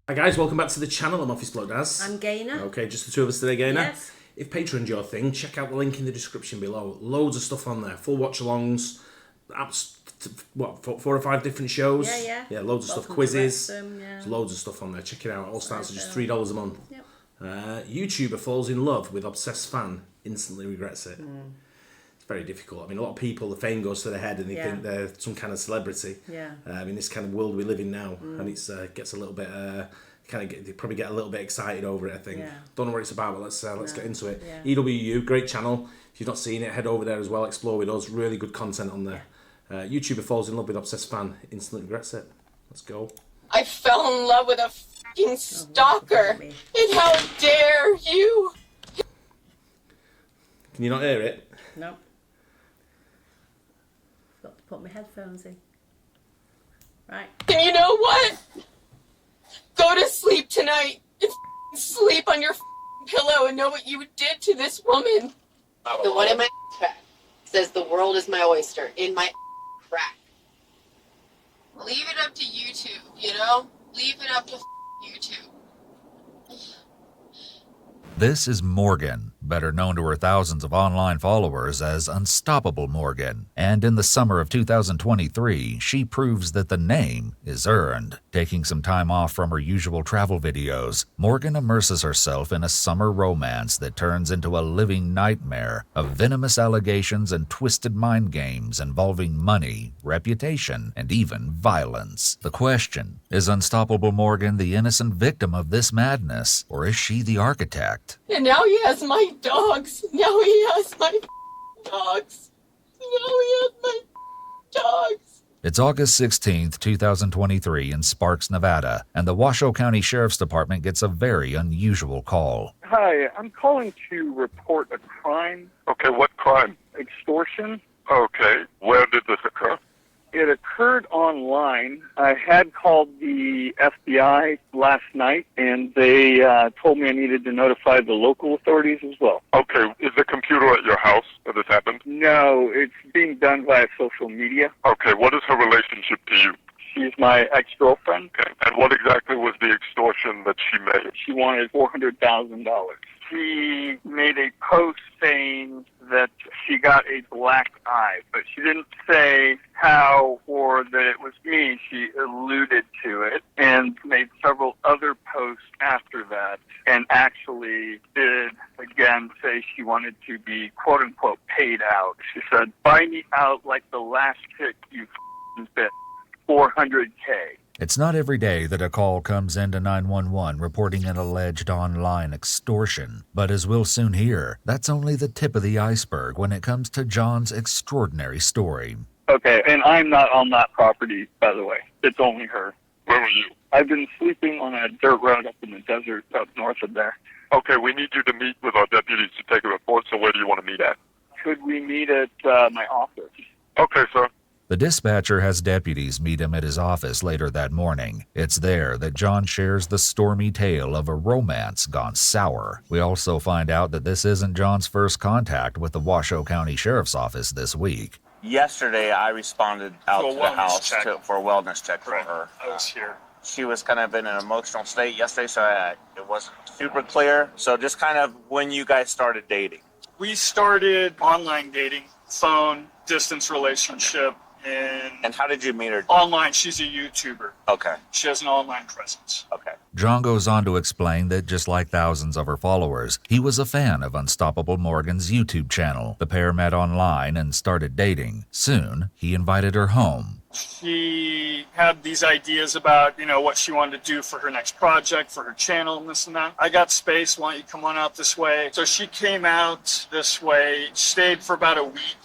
Hi guys, welcome back to the channel. I'm Office Bloke Daz. I'm Gaynor. Okay, just the two of us today, Gaynor. Yes. If Patreon's your thing, check out the link in the description below. Loads of stuff on there. Full watch-alongs, what, 4 or 5 different shows? Yeah. Loads of stuff. Welcome to Quizzes. Wrexham, yeah. There's loads of stuff on there. Check it out. It all starts at just $3 a month. Yep. YouTuber falls in love with obsessed fan, instantly regrets it. It's very difficult. I mean, a lot of people, the fame goes to their head and they think they're some kind of celebrity. Yeah. In this kind of world we live in now, and it's gets a little bit they probably get a little bit excited over it. I think. Yeah. Don't know what it's about, but let's get into it. Yeah. EWU, great channel. If you've not seen it, head over there as well. Explore with us. Really good content on there. YouTuber falls in love with obsessed fan, instantly regrets it. Let's go. I fell in love with a fucking stalker. And how dare you? Can you not hear it? No. Got to put my headphones in. Right. And you know what? Go to sleep tonight and sleep on your pillow and know what you did to this woman. The one in my crack says the world is my oyster in my crack. Leave it up to YouTube, you know? Leave it up to YouTube. This is Morgan, better known to her thousands of online followers as Unstoppable Morgan. And in the summer of 2023, she proves that the name is earned. Taking some time off from her usual travel videos, Morgan immerses herself in a summer romance that turns into a living nightmare of venomous allegations and twisted mind games involving money, reputation, and even violence. The question, is Unstoppable Morgan the innocent victim of this madness, or is she the architect? And now he has my dogs. Now he has my dogs. Now he has my dogs. It's August 16th, 2023 in Sparks, Nevada, and the Washoe County Sheriff's Department gets a very unusual call. Hi, I'm calling to report a crime. Okay, what crime? Extortion. Okay, where did this occur? It occurred online. I had called the FBI last night, and they told me I needed to notify the local authorities as well. Okay, is the computer at your house that this happened? No, it's being done via social media. Okay, what is her relationship to you? She's my ex-girlfriend. Okay, and what exactly was the extortion that she made? She wanted $400,000. She made a post saying that she got a black eye, but she didn't say how or that it was me. She alluded to it and made several other posts after that, and actually did again say she wanted to be quote-unquote paid out. She said, "Buy me out like the last chick you bit, $400K." It's not every day that a call comes into 911 reporting an alleged online extortion, but as we'll soon hear, that's only the tip of the iceberg when it comes to John's extraordinary story. Okay, and I'm not on that property, by the way. It's only her. Where were you? I've been sleeping on a dirt road up in the desert up north of there. Okay, we need you to meet with our deputies to take a report, so where do you want to meet at? Could we meet at my office? Okay, sir. The dispatcher has deputies meet him at his office later that morning. It's there that John shares the stormy tale of a romance gone sour. We also find out that this isn't John's first contact with the Washoe County Sheriff's Office this week. Yesterday, I responded out to the house for a wellness check for her. I was here. She was kind of in an emotional state yesterday, so it wasn't super clear. So just kind of when you guys started dating. We started online dating, phone, distance relationship, And how did you meet her? online. She's a YouTuber. Okay. She has an online presence. Okay. John goes on to explain that just like thousands of her followers, he was a fan of Unstoppable Morgan's YouTube channel. The pair met online and started dating. Soon, he invited her home. She had these ideas about, what she wanted to do for her next project, for her channel and this and that. I got space, why don't you come on out this way? So she came out this way, stayed for about a week.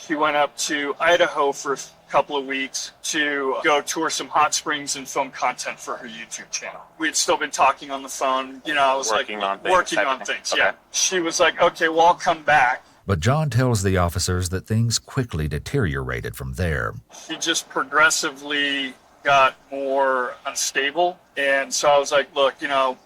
She went up to Idaho for a couple of weeks to go tour some hot springs and film content for her YouTube channel. We had still been talking on the phone. I was working on things. Okay. Yeah. She was like, okay, well, I'll come back. But John tells the officers that things quickly deteriorated from there. She just progressively got more unstable. And so I was like, look,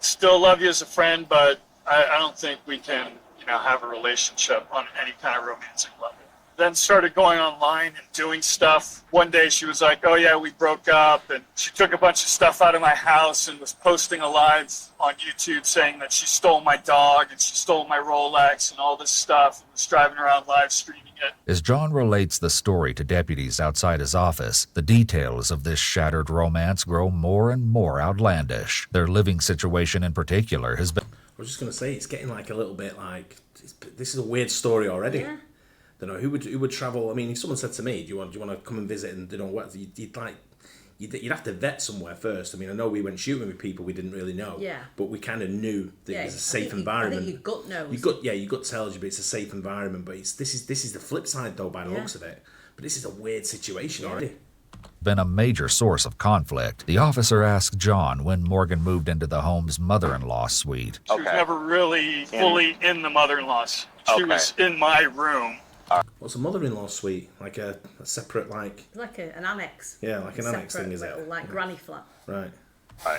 still love you as a friend, but I don't think we can, have a relationship on any kind of romantic level. then started going online and doing stuff. One day she was like, oh yeah, we broke up, and she took a bunch of stuff out of my house and was posting a live on YouTube saying that she stole my dog and she stole my Rolex and all this stuff, and was driving around live streaming it. As John relates the story to deputies outside his office, the details of this shattered romance grow more and more outlandish. Their living situation in particular has been... I was just going to say, it's getting like a little bit like, this is a weird story already. Yeah. Don't know who would travel. I mean, if someone said to me, "Do you want to come and visit?" and what you'd have to vet somewhere first. I mean, I know we went shooting with people we didn't really know, but we kind of knew that it was a safe environment. I think your gut knows. Your gut tells you, but it's a safe environment. But this is the flip side though, by the looks of it. But this is a weird situation already. Been a major source of conflict. The officer asked John when Morgan moved into the home's mother-in-law suite. She was never really fully in the mother-in-law's. She was in my room. What's a mother-in-law suite? Like a separate, like... Like an annex. Yeah, like an annex thing, is it? Little, like granny flat. Right.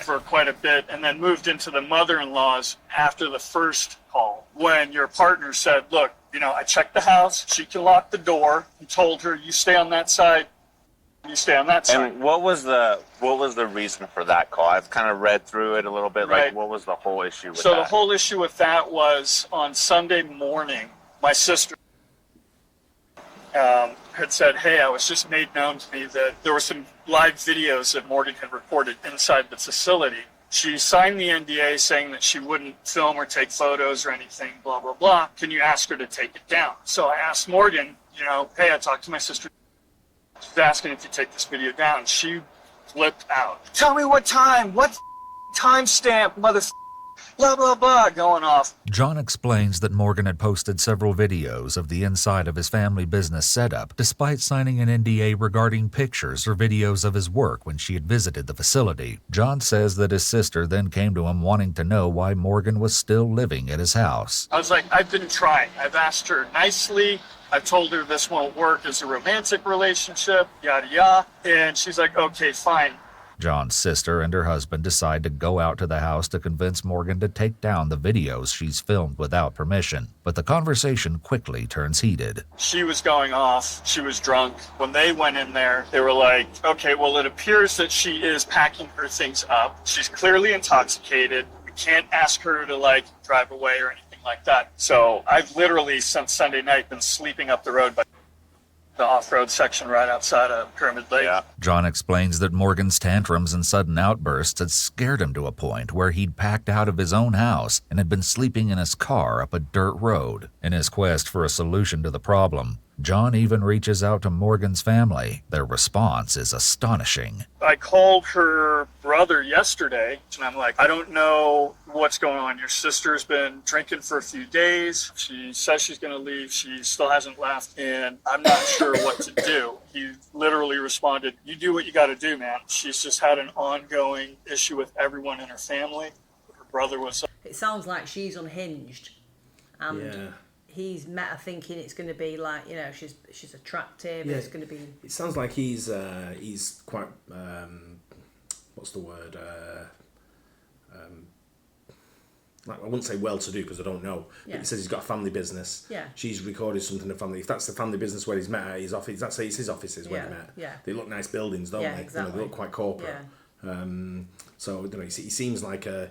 For quite a bit, and then moved into the mother-in-law's after the first call, when your partner said, look, I checked the house, she can lock the door, and told her, you stay on that side, you stay on that side. And what was the reason for that call? I've kind of read through it a little bit. Right. Like, what was the whole issue with that? So the whole issue with that was on Sunday morning, my sister had said, hey, I was just made known to me that there were some live videos that Morgan had recorded inside the facility. She signed the NDA saying that she wouldn't film or take photos or anything, blah, blah, blah. Can you ask her to take it down? So I asked Morgan, hey, I talked to my sister. She's asking if you take this video down. She flipped out. Tell me what time, what timestamp, mother, blah, blah, blah, going off. John explains that Morgan had posted several videos of the inside of his family business setup, despite signing an NDA regarding pictures or videos of his work when she had visited the facility. John says that his sister then came to him wanting to know why Morgan was still living at his house. I was like, I've been trying. I've asked her nicely. I've told her this won't work as a romantic relationship, yada, yada. And she's like, okay, fine. John's sister and her husband decide to go out to the house to convince Morgan to take down the videos she's filmed without permission. But the conversation quickly turns heated. She was going off. She was drunk. When they went in there, they were like, okay, well, it appears that she is packing her things up. She's clearly intoxicated. We can't ask her to, drive away or anything like that. So I've literally, since Sunday night, been sleeping up the road by the off-road section right outside of Pyramid Lake. Yeah. John explains that Morgan's tantrums and sudden outbursts had scared him to a point where he'd packed out of his own house and had been sleeping in his car up a dirt road. In his quest for a solution to the problem, John even reaches out to Morgan's family. Their response is astonishing. I called her brother yesterday, and I'm like, I don't know what's going on. Your sister's been drinking for a few days. She says she's going to leave. She still hasn't left, and I'm not sure what to do. He literally responded, you do what you got to do, man. She's just had an ongoing issue with everyone in her family. Her brother was... It sounds like she's unhinged. And he's met her thinking it's going to be like, she's attractive. It's going to be... It sounds like he's quite... what's the word? I wouldn't say well-to-do because I don't know. But he says he's got a family business. Yeah. She's recorded something in family. If that's the family business where he's met at his office, that's his offices where he met. Yeah. They look nice buildings, don't they? Exactly. They look quite corporate. Yeah. So he seems like a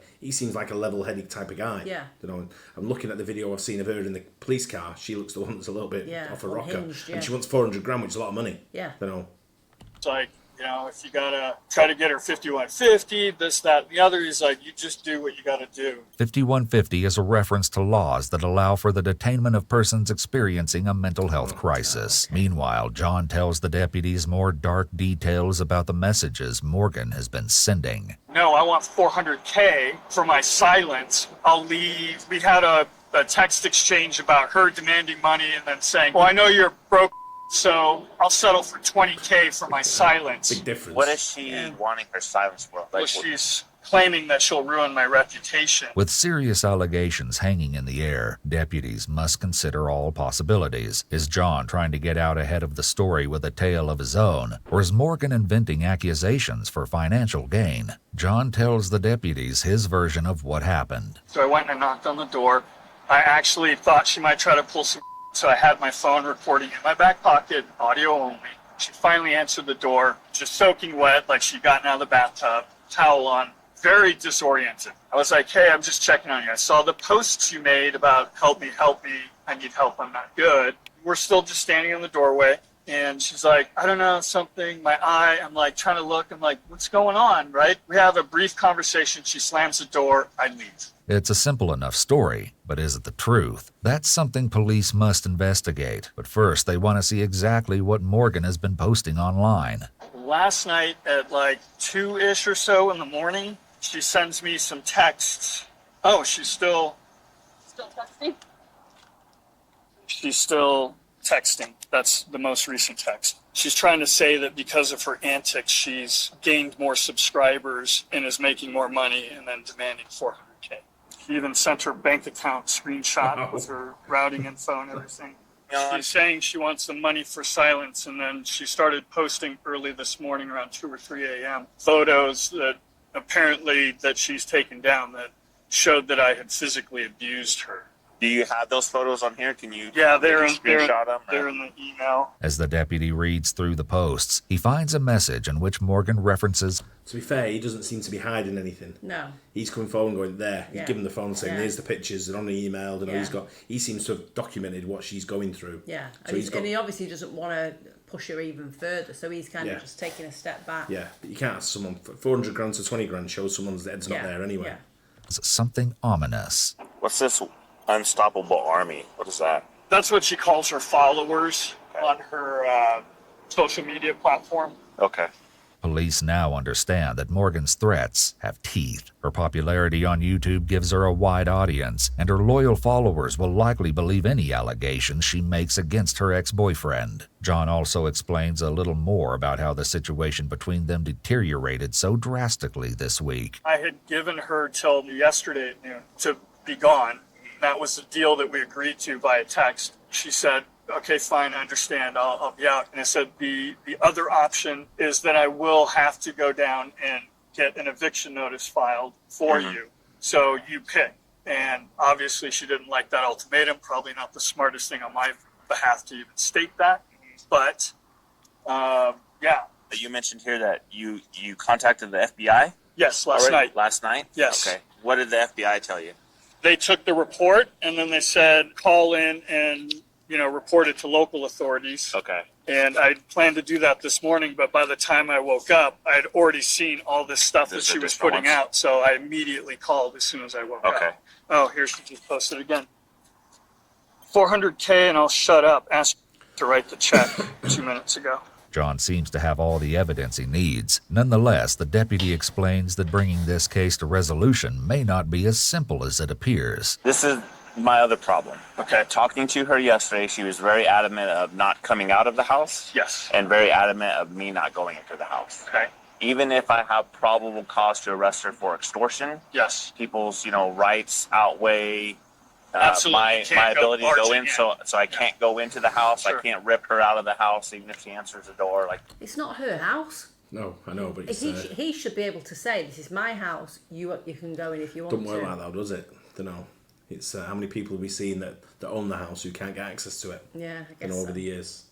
level-headed type of guy. Yeah. I'm looking at the video I've seen of her in the police car. She looks the one that's a little bit off a rocker, and she wants $400,000, which is a lot of money. Yeah. It's like, if you gotta try to get her 5150, this, that, and the other, he's like, you just do what you gotta do. 5150 is a reference to laws that allow for the detainment of persons experiencing a mental health crisis. Meanwhile, John tells the deputies more dark details about the messages Morgan has been sending. No, I want $400K for my silence. I'll leave. We had a text exchange about her demanding money and then saying, well, I know you're broke, so I'll settle for $20K for my silence. Big difference. What is she wanting her silence for? Well, she's claiming that she'll ruin my reputation. With serious allegations hanging in the air, deputies must consider all possibilities. Is John trying to get out ahead of the story with a tale of his own, or is Morgan inventing accusations for financial gain? John tells the deputies his version of what happened. So I went and knocked on the door. I actually thought she might try to pull some So I had my phone recording in my back pocket, audio only. She finally answered the door, just soaking wet, like she'd gotten out of the bathtub, towel on, very disoriented. I was like, hey, I'm just checking on you. I saw the posts you made about help me, I need help, I'm not good. We're still just standing in the doorway. And she's like, I don't know, something, my eye. I'm like, trying to look. I'm like, what's going on, right? We have a brief conversation. She slams the door. I leave. It's a simple enough story, but is it the truth? That's something police must investigate. But first, they want to see exactly what Morgan has been posting online. Last night at like 2-ish or so in the morning, she sends me some texts. Oh, she's still texting? She's still texting. That's the most recent text. She's trying to say that because of her antics, she's gained more subscribers and is making more money and then demanding $400K. She even sent her bank account screenshot with her routing info and everything. She's saying she wants the money for silence, and then she started posting early this morning around 2 or 3 a.m. photos that apparently that she's taken down that showed that I had physically abused her. Do you have those photos on here? Can you they're in they're in the email. As the deputy reads through the posts, he finds a message in which Morgan references. To be fair, he doesn't seem to be hiding anything. No. He's coming forward and going, there. He's given the phone saying, Yeah. here's the pictures, they're on the email. He seems to have documented what she's going through. Yeah. So and he obviously doesn't want to push her even further, so he's kind of just taking a step back. Yeah, but you can't ask someone, for 400 grand to 20 grand shows someone's head's not there anyway. Yeah. Something ominous. What's this unstoppable army? What is that? That's what she calls her followers on her social media platform. Okay. Police now understand that Morgan's threats have teeth. Her popularity on YouTube gives her a wide audience, and her loyal followers will likely believe any allegations she makes against her ex-boyfriend. John also explains a little more about how the situation between them deteriorated so drastically this week. I had given her till yesterday at noon to be gone. That was the deal that we agreed to via text. She said, okay, fine, I understand, I'll be out. And I said, the other option is that I will have to go down and get an eviction notice filed for you. So you pick. And obviously she didn't like that ultimatum, probably not the smartest thing on my behalf to even state that. But, You mentioned here that you contacted the FBI? Yes, last night. Last night? Yes. Okay. What did the FBI tell you? They took the report, and then they said, call in and, report it to local authorities. Okay. And I planned to do that this morning, but by the time I woke up, I had already seen all this stuff that she was putting out, so I immediately called as soon as I woke up. Okay. Oh, here she just posted again. $400K and I'll shut up. Ask to write the check 2 minutes ago. John seems to have all the evidence he needs. Nonetheless, the deputy explains that bringing this case to resolution may not be as simple as it appears. This is my other problem. Okay. Talking to her yesterday, she was very adamant of not coming out of the house. Yes. And very adamant of me not going into the house. Okay. Even if I have probable cause to arrest her for extortion, Yes. people's, rights outweigh Absolutely. my ability to go in. So I can't go into the house. Sure. I can't rip her out of the house, even if she answers the door. It's not her house. No, I know, but He should be able to say, this is my house, you can go in if you want to. Doesn't work like that, does it? Don't know. It's how many people have we seen that own the house who can't get access to it? Yeah, I guess over the years.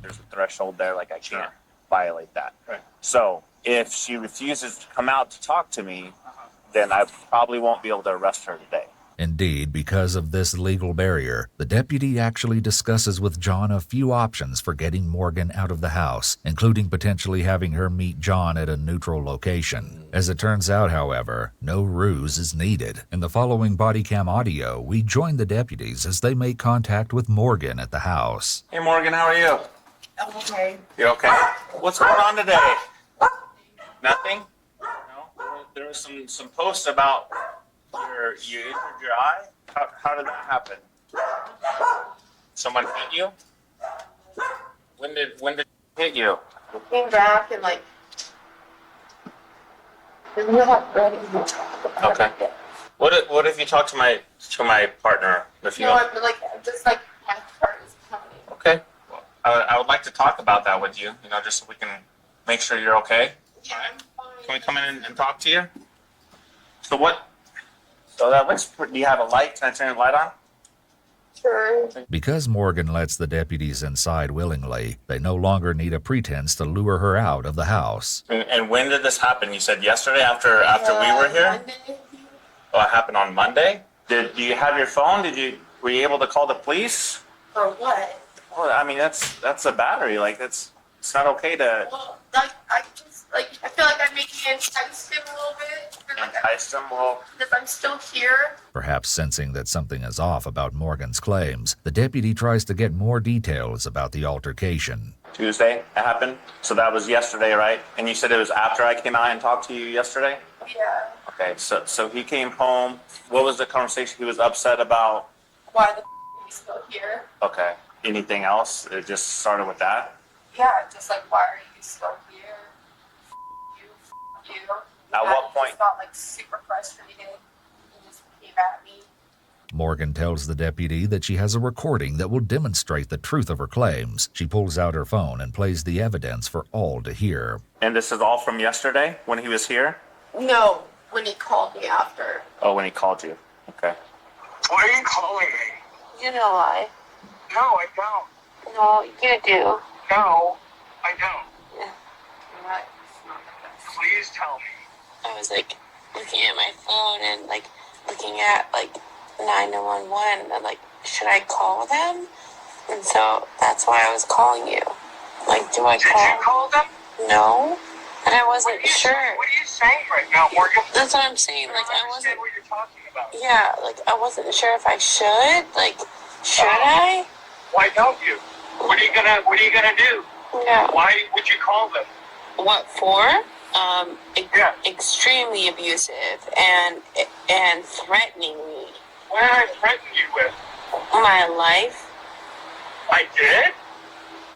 There's a threshold there, I can't violate that. Right. So if she refuses to come out to talk to me, then I probably won't be able to arrest her today. Indeed, because of this legal barrier, the deputy actually discusses with John a few options for getting Morgan out of the house, including potentially having her meet John at a neutral location. As it turns out, however, no ruse is needed. In the following body cam audio, we join the deputies as they make contact with Morgan at the house. Hey Morgan, how are you? I'm okay. You okay? What's going on today? Nothing? No? There was some posts about you injured your eye? How did that happen? Someone hit you? When did it hit you? Came back and we're not ready to talk about Okay. it. What if you talk to my partner? If you No, don't- I'm just my part is coming. Okay. I would like to talk about that with you, just so we can make sure you're okay. Yeah, I'm fine. Can we come in and talk to you? So that looks pretty, do you have a light? Can I turn the light on? Sure. Because Morgan lets the deputies inside willingly, they no longer need a pretense to lure her out of the house. And when did this happen? You said yesterday after we were here? Monday. Oh, it happened on Monday? Do you have your phone? Were you able to call the police? For what? Well, I mean, that's a battery. Like, it's not okay to Well, I feel like I'm making enticed him a little bit. entice them. Well, Because I'm still here. Perhaps sensing that something is off about Morgan's claims, the deputy tries to get more details about the altercation. Tuesday it happened. So that was yesterday, right? And you said it was after I came out and talked to you yesterday? Yeah. Okay, so he came home. What was the conversation? He was upset about? Why the are you still here? Okay. Anything else? It just started with that? Yeah, just like, why are you still here? You. At what point? He got like super frustrated. He just came at me. Morgan tells the deputy that she has a recording that will demonstrate the truth of her claims. She pulls out her phone and plays the evidence for all to hear. And this is all from yesterday when he was here? No, when he called me after. Oh, when he called you. Okay. Why are you calling me? You know why? No, I don't. No, you do. No, I don't. What? Please tell me. I was like looking at my phone and like looking at like 911 and like, should I call them? And so that's why I was calling you. Like, do I Did you call them? No. And I wasn't sure. What are you saying right now, Morgan? That's what I'm saying. Like, I wasn't. What you're talking about. Yeah, like I wasn't sure if I should. Like, should I? Why don't you? What are you gonna do? Yeah. Why would you call them? What for? Yeah. Extremely abusive and threatening me. What did I threaten you with? My life. I did?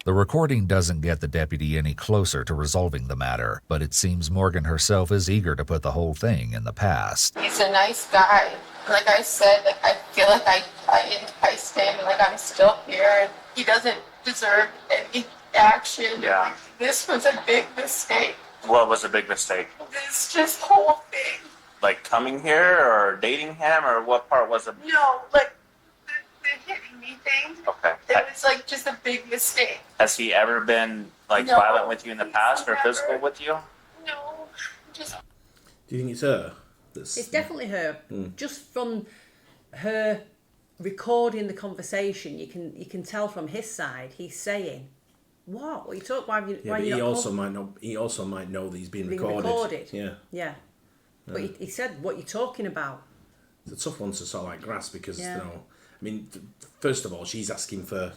The recording doesn't get the deputy any closer to resolving the matter, but it seems Morgan herself is eager to put the whole thing in the past. He's a nice guy. Like I said, like I feel like I enticed him. Like I'm still here. And he doesn't deserve any action. Yeah. Like, this was a big mistake. What was a big mistake? This just whole thing. Like coming here or dating him, or what part was it? No, like the hitting me thing. Okay. It was like just a big mistake. Has he ever been like No, violent with you in the past or never. physical with you? No, just. Do you think it's her? It's definitely her. Just from her recording the conversation, you can tell from his side he's saying, "What? What you talk? Why? Why but you he not also might know. He also might know that he's being recorded. Yeah. Yeah. But he said, "What you talking about?" It's a tough one to sort of like grasp because Yeah. you know, I mean, first of all, she's asking for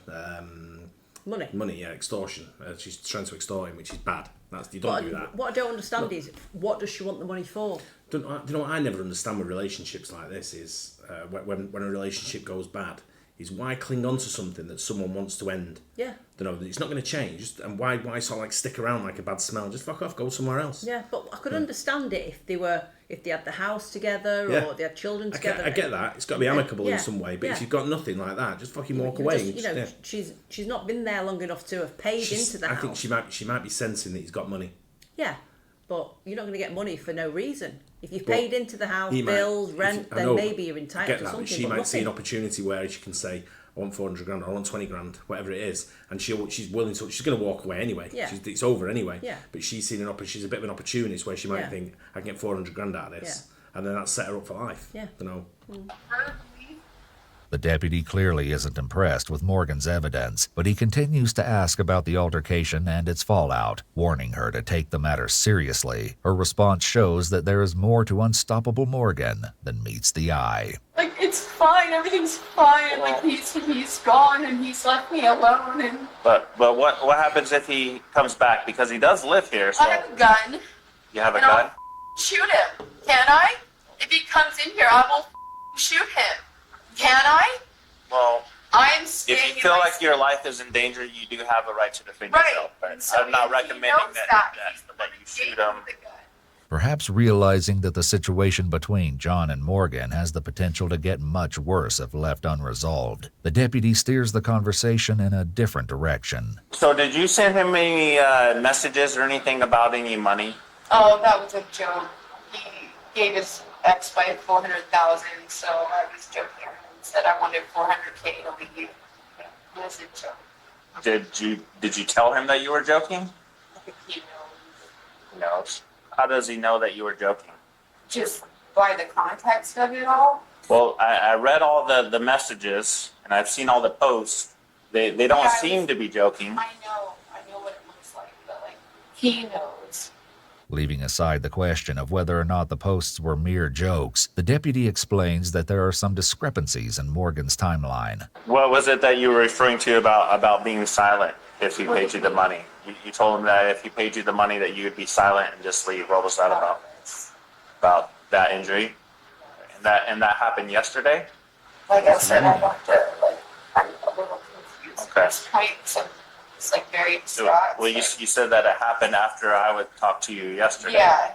Money. yeah, extortion. She's trying to extort him, which is bad. You don't do that. What I don't understand is, what does she want the money for? You know what I never understand with relationships like this is when a relationship goes bad, is why cling on to something that someone wants to end. Yeah. You know, it's not going to change. And why sort of like stick around like a bad smell? Just fuck off, go somewhere else. Yeah, but I could understand it if they had the house together or they had children together. I get that. It's got to be amicable in Yeah, some way. But yeah. if you've got nothing like that, just fucking walk away. She's not been there long enough to have paid into the house. I think she might be sensing that he's got money. Yeah, but you're not going to get money for no reason. If you've paid into the house, He bills, might, rent, then maybe you're entitled to something. She but might see an nothing. opportunity where she can say, I want 400 grand, or I want 20 grand, whatever it is, and she's willing to. She's going to walk away anyway. Yeah. It's over anyway. Yeah. But she's seen she's a bit of an opportunist where she might think, I can get 400 grand out of this, and then that's set her up for life. Yeah. You know. The deputy clearly isn't impressed with Morgan's evidence, but he continues to ask about the altercation and its fallout, warning her to take the matter seriously. Her response shows that there is more to unstoppable Morgan than meets the eye. Like, it's fine, everything's fine. Like, he's gone and he's left me alone. And But what happens if he comes back? Because he does live here. So I have a gun. you have a And gun? I'll shoot him. Can I? If he comes in here, I will shoot him. Can I? Well, I'm staying if you feel like your life is in danger, you do have a right to defend yourself. But So I'm not if he recommending knows that he's the you one who shoot gave him. me the gun. Perhaps realizing that the situation between John and Morgan has the potential to get much worse if left unresolved, the deputy steers the conversation in a different direction. So did you send him any messages or anything about any money? Oh, that was a joke. He gave his ex-wife $400,000, so I was joking. said I wanted 400K to leave. It was a joke. Did you tell him that you were joking? I think he knows. He knows. How does he know that you were joking? Just by the context of it all. Well, I read all the messages and I've seen all the posts. They don't seem to be joking. I know what it looks like, but like he knows. Leaving aside the question of whether or not the posts were mere jokes, the deputy explains that there are some discrepancies in Morgan's timeline. What was it that you were referring to about being silent if he paid you the money? You told him that if he paid you the money that you would be silent and just leave. What was that about? About that injury? And that happened yesterday? Like I said, I want to, I'm a little confused. Okay. It's like very distraught. Well, you said that it happened after I would talk to you yesterday. Yeah.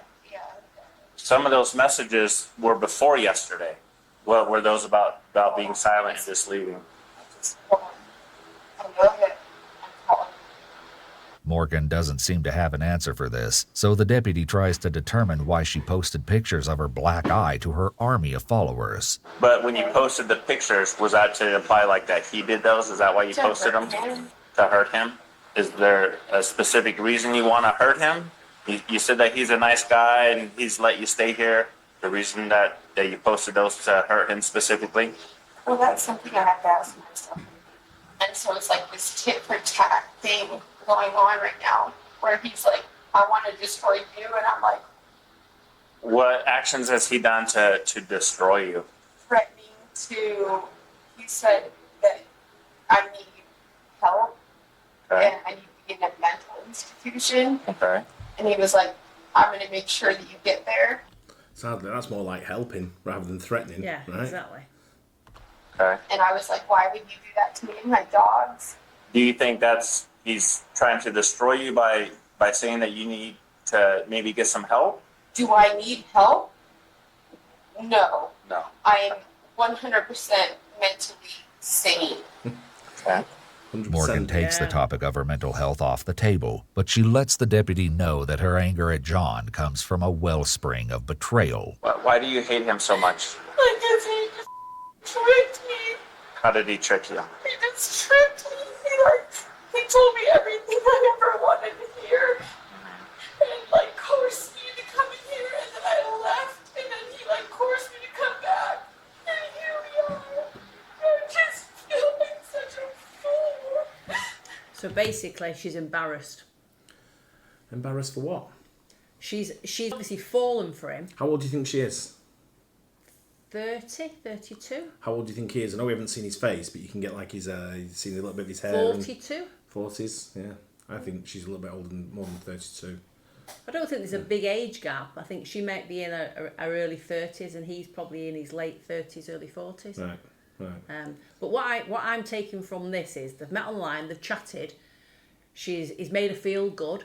Some of those messages were before yesterday. What were those about being silent and just leaving? I know that I'm calling. Morgan doesn't seem to have an answer for this, so the deputy tries to determine why she posted pictures of her black eye to her army of followers. But when you posted the pictures, was that to imply like that he did those? Is that why you posted them? To hurt him? Is there a specific reason you want to hurt him? You said that he's a nice guy and he's let you stay here. The reason that you posted those to hurt him specifically? Well, that's something I have to ask myself. And so it's like this tit for tat thing going on right now, where he's like, I want to destroy you, and I'm like, what actions has he done to destroy you? Threatening to, he said that I need help, and I need to be in a mental institution. Okay. And he was like, I'm going to make sure that you get there. Sadly, that's more like helping rather than threatening. Yeah, right? exactly. Okay. And I was like, why would you do that to me and my dogs? Do you think he's trying to destroy you by saying that you need to maybe get some help? Do I need help? No. No. I am 100% mentally sane. Okay. 100%. Morgan takes the topic of her mental health off the table, but she lets the deputy know that her anger at John comes from a wellspring of betrayal. Why do you hate him so much? Because he just tricked me. How did he trick you? He just tricked me. He told me everything I ever wanted to hear. And coerced me to come in here, and then I left, and then he coerced me to come back. And here we are. I just feel like such a fool. So basically, she's embarrassed. Embarrassed for what? She's obviously fallen for him. How old do you think she is? 30, 32? How old do you think he is? I know we haven't seen his face, but you can get you've seen a little bit of his hair. 42? 40s, yeah. I think she's a little bit older more than 32. I don't think there's a big age gap. I think she might be in her early 30s and he's probably in his late 30s, early 40s. Right. But what I'm taking from this is they've met online, they've chatted, he's made her feel good,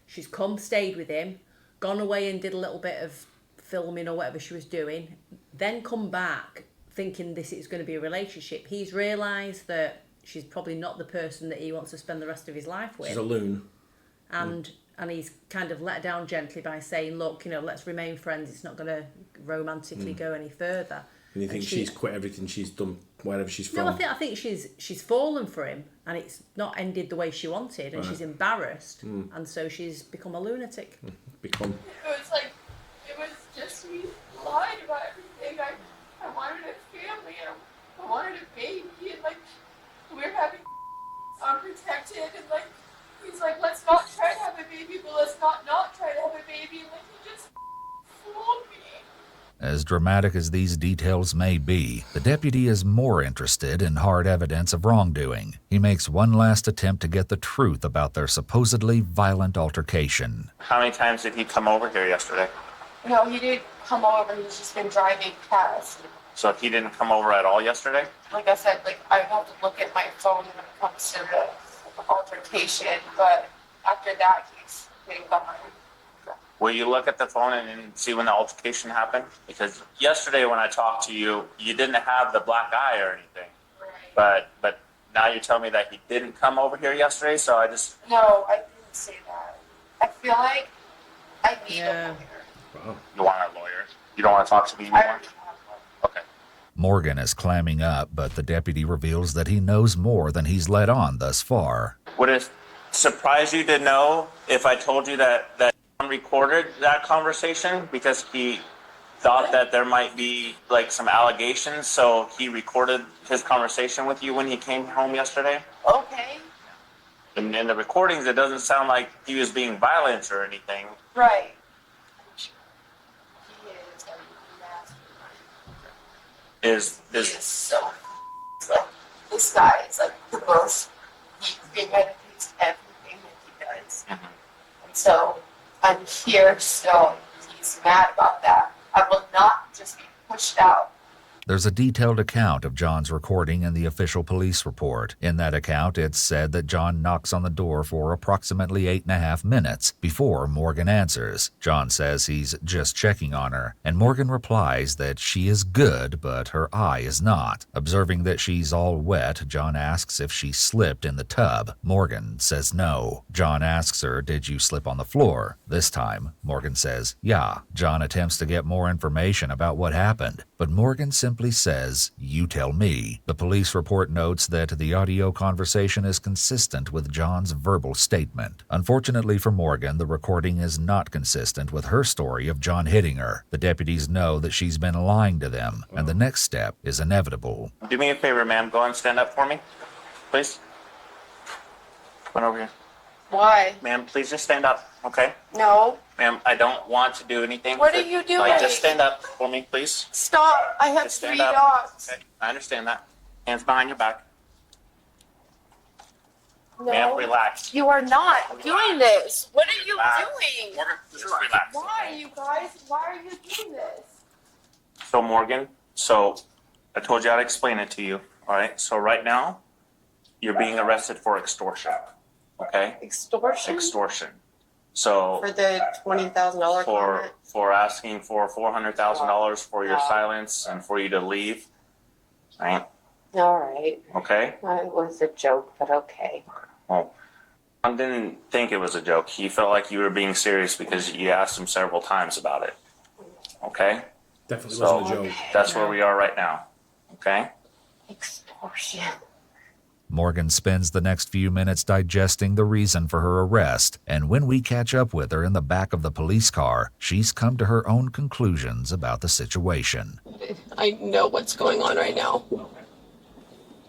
she's stayed with him, gone away and did a little bit of filming or whatever she was doing, then come back thinking this is going to be a relationship. He's realised that she's probably not the person that he wants to spend the rest of his life with. She's a loon. And he's kind of let her down gently by saying, look, let's remain friends. It's not going to romantically go any further. And you think she's quit everything she's done, wherever she's from? No, I think she's fallen for him, and it's not ended the way she wanted, and she's embarrassed, and so she's become a lunatic. It was just me lying about everything. I wanted a family, and I wanted a baby, and we're having unprotected, and he's like, let's not try to have a baby, but let's not try to have a baby, and he just fooled me. As dramatic as these details may be, the deputy is more interested in hard evidence of wrongdoing. He makes one last attempt to get the truth about their supposedly violent altercation. How many times did he come over here yesterday? No, he didn't come over. He's just been driving past. So he didn't come over at all yesterday? Like I said, I have to look at my phone when it comes to the altercation, but after that, he's been gone. Will you look at the phone and see when the altercation happened? Because yesterday when I talked to you, you didn't have the black eye or anything. Right. But now you tell me that he didn't come over here yesterday, so I just... No, I didn't say that. I feel like I need a lawyer. Wow. You want a lawyer? You don't want to talk to me anymore? I already have one. Okay. Morgan is clamming up, but the deputy reveals that he knows more than he's let on thus far. Would it surprise you to know if I told you that John recorded that conversation because he thought that there might be like some allegations, so he recorded his conversation with you when he came home yesterday? Okay. And in the recordings, it doesn't sound like he was being violent or anything. Right. He is so like this guy is like the most he premeditates everything that he does. And so I'm here still. He's mad about that. I will not just be pushed out. There's a detailed account of John's recording in the official police report. In that account, it's said that John knocks on the door for approximately 8.5 minutes before Morgan answers. John says he's just checking on her, and Morgan replies that she is good, but her eye is not. Observing that she's all wet, John asks if she slipped in the tub. Morgan says no. John asks her, "Did you slip on the floor?" This time, Morgan says, "Yeah." John attempts to get more information about what happened, but Morgan simply says, "You tell me." The police report notes that the audio conversation is consistent with John's verbal statement. Unfortunately for Morgan, the recording is not consistent with her story of John hitting her. The deputies know that she's been lying to them, and the next step is inevitable. Do me a favor, ma'am. Go and stand up for me, please. Come on over here. Why? Ma'am, please just stand up, okay? No. Ma'am, I don't want to do anything. What are you doing? Like, just stand up for me, please. Stop. I have Just 3 stand up. dogs. Okay, I understand that. Hands behind your back. No. Ma'am, relax. You are not doing this. What are you Relax. doing? Morgan, just relax. Why, you guys? Why are you doing this? So, Morgan, I told you I'd explain it to you, all right? So right now, you're being arrested for extortion, okay? Extortion? Extortion. So For the $20,000 comment? for asking for $400,000 for your silence and for you to leave, right? All right. Okay? It was a joke, but okay. Well, I didn't think it was a joke. He felt like you were being serious because you asked him several times about it. Okay? Definitely wasn't a joke. That's where we are right now. Okay? Extortion. Morgan spends the next few minutes digesting the reason for her arrest, and when we catch up with her in the back of the police car, she's come to her own conclusions about the situation. I know what's going on right now.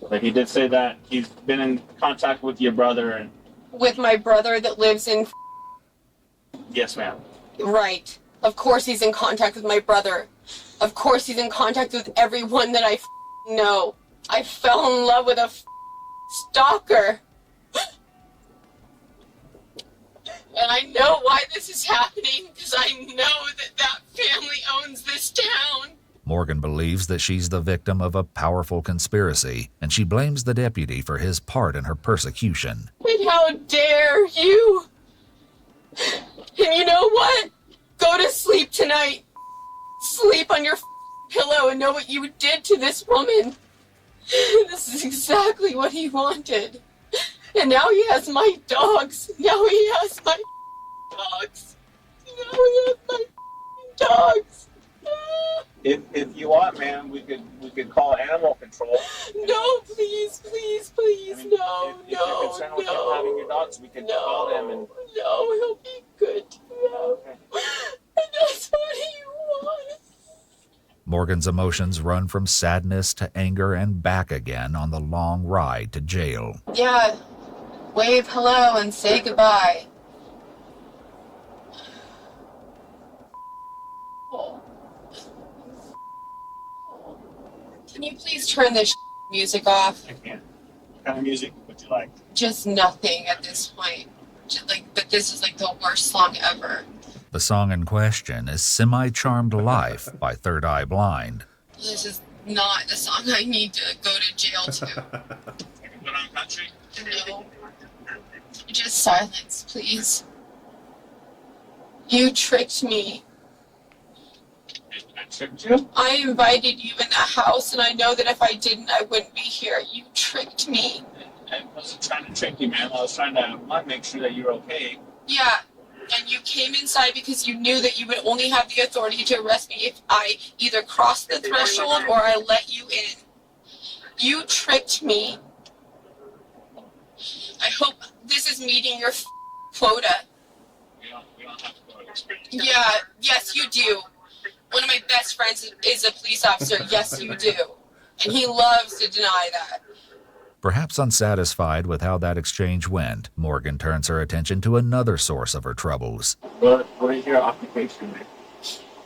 But he did say that he's been in contact with your brother and... With my brother that lives in... Yes, ma'am. Right. Of course he's in contact with my brother. Of course he's in contact with everyone that I know. I fell in love with a stalker. And I know why this is happening, because I know that family owns this town. Morgan believes that she's the victim of a powerful conspiracy, and she blames the deputy for his part in her persecution. And how dare you? And you know what? Go to sleep tonight. Sleep on your pillow and know what you did to this woman. This is exactly what he wanted. And now he has my dogs. Now he has my dogs. Now he has my dogs. If you want, ma'am, we could call animal control. No, please, please, please, I mean, no, if you're concerned with him having your dogs, we could call them and... No, he'll be good to them. And that's what he wants. Morgan's emotions run from sadness to anger and back again on the long ride to jail. Yeah, wave hello and say goodbye. Oh. Can you please turn this music off? I can't. What kind of music would you like? Just nothing at this point. But this is like the worst song ever. The song in question is Semi-Charmed Life by Third Eye Blind. This is not the song I need to go to jail to. I can put on country? No. Just silence, please. You tricked me. I tricked you? I invited you in the house, and I know that if I didn't, I wouldn't be here. You tricked me. I wasn't trying to trick you, man. I was trying to make sure that you're okay. Yeah, and you came inside because you knew that you would only have the authority to arrest me if I either crossed the threshold or I let you in. You tricked me. I hope this is meeting your quota. We don't have to go to explain. Yeah, yes, you do. One of my best friends is a police officer. Yes, you do. And he loves to deny that. Perhaps unsatisfied with how that exchange went, Morgan turns her attention to another source of her troubles. What is your occupation?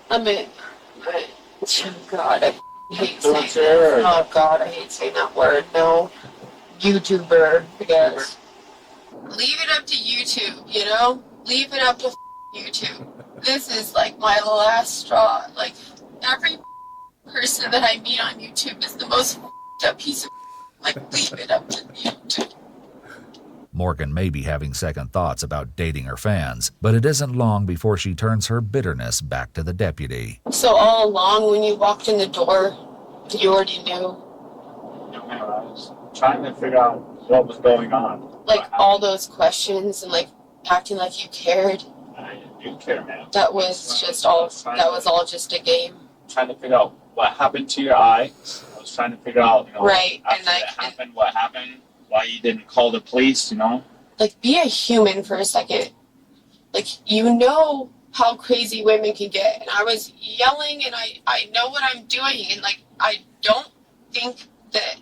Oh God, I hate saying that. Oh God, I hate saying that word. No. YouTuber, I guess. Leave it up to YouTube, you know? Leave it up to YouTube. This is like my last straw. Like, every person that I meet on YouTube is the most up piece of like, leave it up to YouTube. Morgan may be having second thoughts about dating her fans, but it isn't long before she turns her bitterness back to the deputy. So all along when you walked in the door, you already knew? I was trying to figure out what was going on. Like, all those questions and, like, acting like you cared. I do care, man. That was just all, that was all just a game. Trying to figure out what happened to your eye. I was trying to figure out, right, after it happened, what happened, why you didn't call the police, Like, be a human for a second. Like, you know how crazy women can get. And I was yelling, and I know what I'm doing. And, like, I don't think that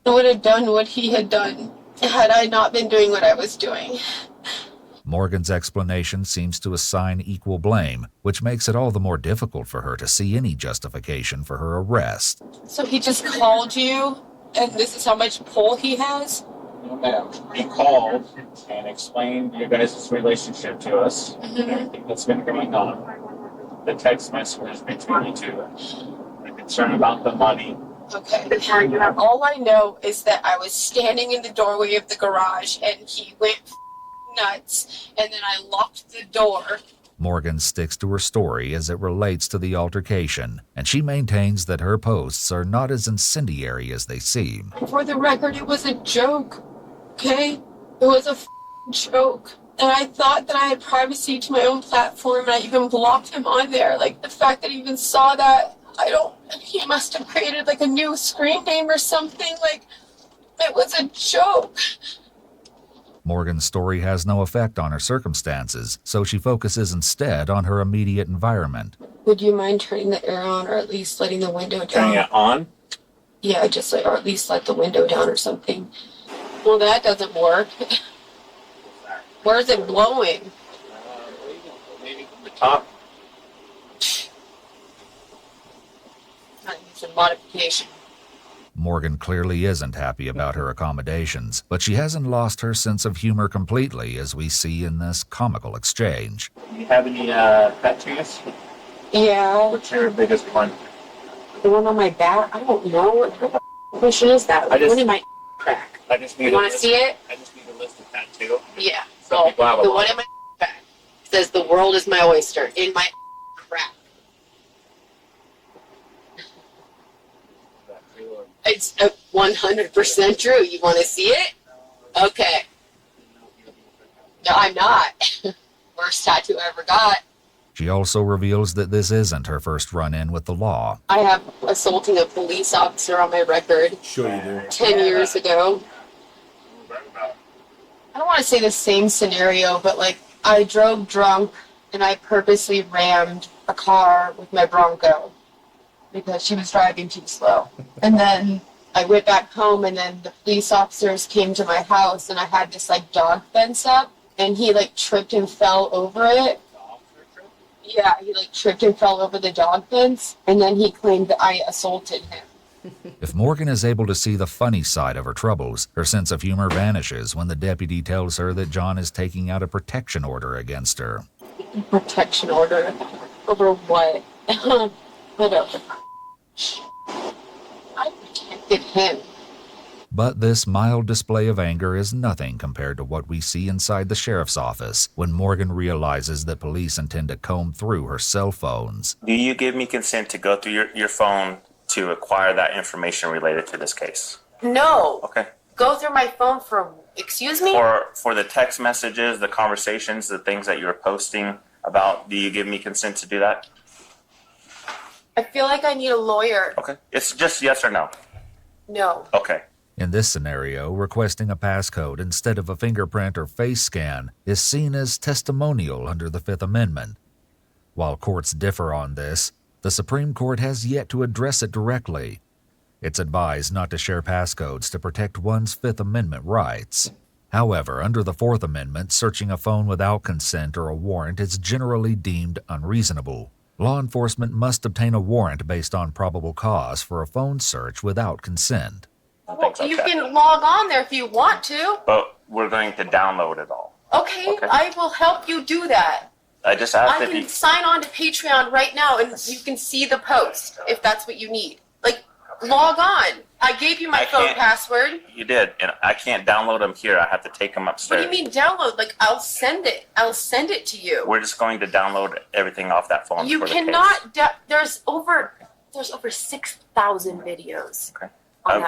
I would have done what he had done had I not been doing what I was doing. Morgan's explanation seems to assign equal blame, which makes it all the more difficult for her to see any justification for her arrest. So he just called you, and this is how much pull he has? No, ma'am. He called and explained your guys' relationship to us, everything that's been going on, the text messages between you two, the concern about the money. Okay. All I know is that I was standing in the doorway of the garage, and he went nuts, and then I locked the door. Morgan sticks to her story as it relates to the altercation, and she maintains that her posts are not as incendiary as they seem. For the record, it was a joke, okay? It was a joke. And I thought that I had privacy to my own platform, and I even blocked him on there. Like, the fact that he even saw that, he must have created, like, a new screen name or something. Like, it was a joke. Morgan's story has no effect on her circumstances, so she focuses instead on her immediate environment. Would you mind turning the air on, or at least letting the window down? Turning it on? Yeah, just like, or at least let the window down or something. Well, that doesn't work. Where is it blowing? Maybe from the top. I need some modification. Morgan clearly isn't happy about her accommodations, but she hasn't lost her sense of humor completely, as we see in this comical exchange. Do you have any tattoos? Yeah. What's your biggest one? The one on my back? I don't know. What the question is that? One in my crack. I just need you want to see it? I just need a list of tattoos. Yeah. Some people have the one in my back says, "The world is my oyster." In my crack. It's 100% true. You want to see it? Okay. No, I'm not. Worst tattoo I ever got. She also reveals that this isn't her first run-in with the law. I have assaulting a police officer on my record. Sure you do. 10 years ago. I don't want to say the same scenario, but like I drove drunk and I purposely rammed a car with my Bronco because she was driving too slow. And then I went back home, and then the police officers came to my house, and I had this like dog fence up, and he like tripped and fell over it. Yeah, he like tripped and fell over the dog fence, and then he claimed that I assaulted him. If Morgan is able to see the funny side of her troubles, her sense of humor vanishes when the deputy tells her that John is taking out a protection order against her. Protection order? Over what? Whatever. I protected him. But this mild display of anger is nothing compared to what we see inside the sheriff's office when Morgan realizes that police intend to comb through her cell phones. Do you give me consent to go through your phone to acquire that information related to this case? No. Okay. go through my phone for, excuse me? For the text messages, the conversations, the things that you're posting about, do you give me consent to do that? I feel like I need a lawyer. Okay. It's just yes or no. No. Okay. In this scenario, requesting a passcode instead of a fingerprint or face scan is seen as testimonial under the Fifth Amendment. While courts differ on this, the Supreme Court has yet to address it directly. It's advised not to share passcodes to protect one's Fifth Amendment rights. However, under the Fourth Amendment, searching a phone without consent or a warrant is generally deemed unreasonable. Law enforcement must obtain a warrant based on probable cause for a phone search without consent. Well, you can log on there if you want to. But we're going to download it all. Okay, I will help you do that. I just asked I if can you... sign on to Patreon right now and you can see the post if that's what you need. Like, log on. I gave you my phone password. You did, and I can't download them here. I have to take them upstairs. What do you mean download? Like, I'll send it. I'll send it to you. We're just going to download everything off that phone. You for the cannot. There's over 6,000 videos. Okay.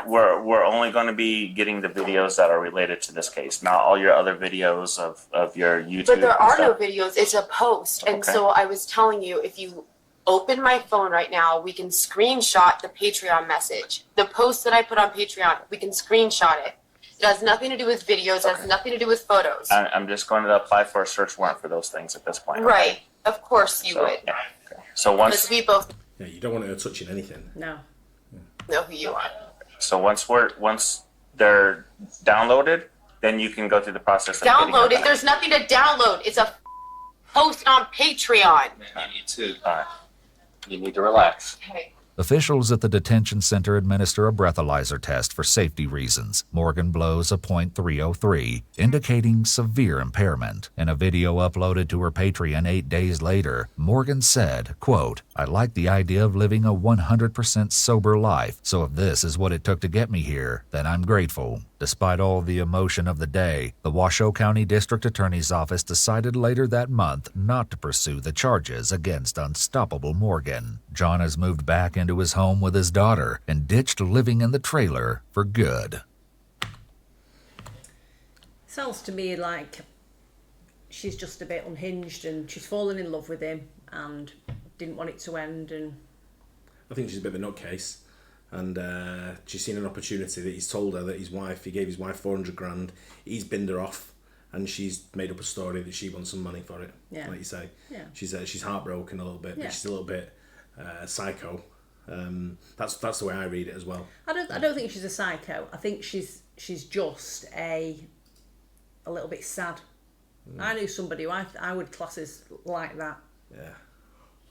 We're only going to be getting the videos that are related to this case, not all your other videos of your YouTube. But there are no videos. It's a post, and Okay. so I was telling you, if you open my phone right now, we can screenshot the Patreon message. The post that I put on Patreon, we can screenshot it. It has nothing to do with videos. It has nothing to do with photos. I'm just going to apply for a search warrant for those things at this point. Okay? Right. Of course you would. Yeah. Okay. So once Because we both Yeah, you don't want her touching anything. No. know who you are. once they're downloaded, then you can go through the process of getting Download them it. There's nothing to download. It's a post on Patreon. You need to relax. Okay. Officials at the detention center administer a breathalyzer test for safety reasons. Morgan blows a .303, indicating severe impairment. In a video uploaded to her Patreon 8 days later, Morgan said, quote, "I like the idea of living a 100% sober life, so if this is what it took to get me here, then I'm grateful." Despite all the emotion of the day, the Washoe County District Attorney's Office decided later that month not to pursue the charges against Unstoppable Morgan. John has moved back into his home with his daughter and ditched living in the trailer for good. Sounds to me like she's just a bit unhinged and she's fallen in love with him and didn't want it to end. And I think she's a bit of a nutcase. And she's seen an opportunity that he's told her that he gave his wife 400 grand. He's binned her off, and she's made up a story that she wants some money for it. Yeah. Like you say, yeah. She's heartbroken a little bit, Yeah. but she's a little bit psycho. That's the way I read it as well. I don't think she's a psycho. I think she's just a little bit sad. I knew somebody who I would class as like that. Yeah.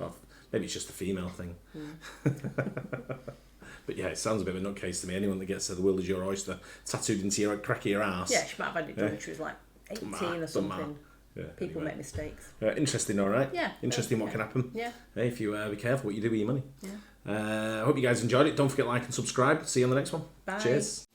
Well, maybe it's just a female thing. But yeah, it sounds a bit of a nutcase to me. Anyone that gets the world is your oyster tattooed into your crack of your ass. Yeah, she might have had it done when she was like 18 or something. Yeah, People anyway. make mistakes. Interesting, all right? Yeah. Interesting what can happen. Yeah. Hey, if you be careful what you do with your money. Yeah. I hope you guys enjoyed it. Don't forget to like and subscribe. See you on the next one. Bye. Cheers.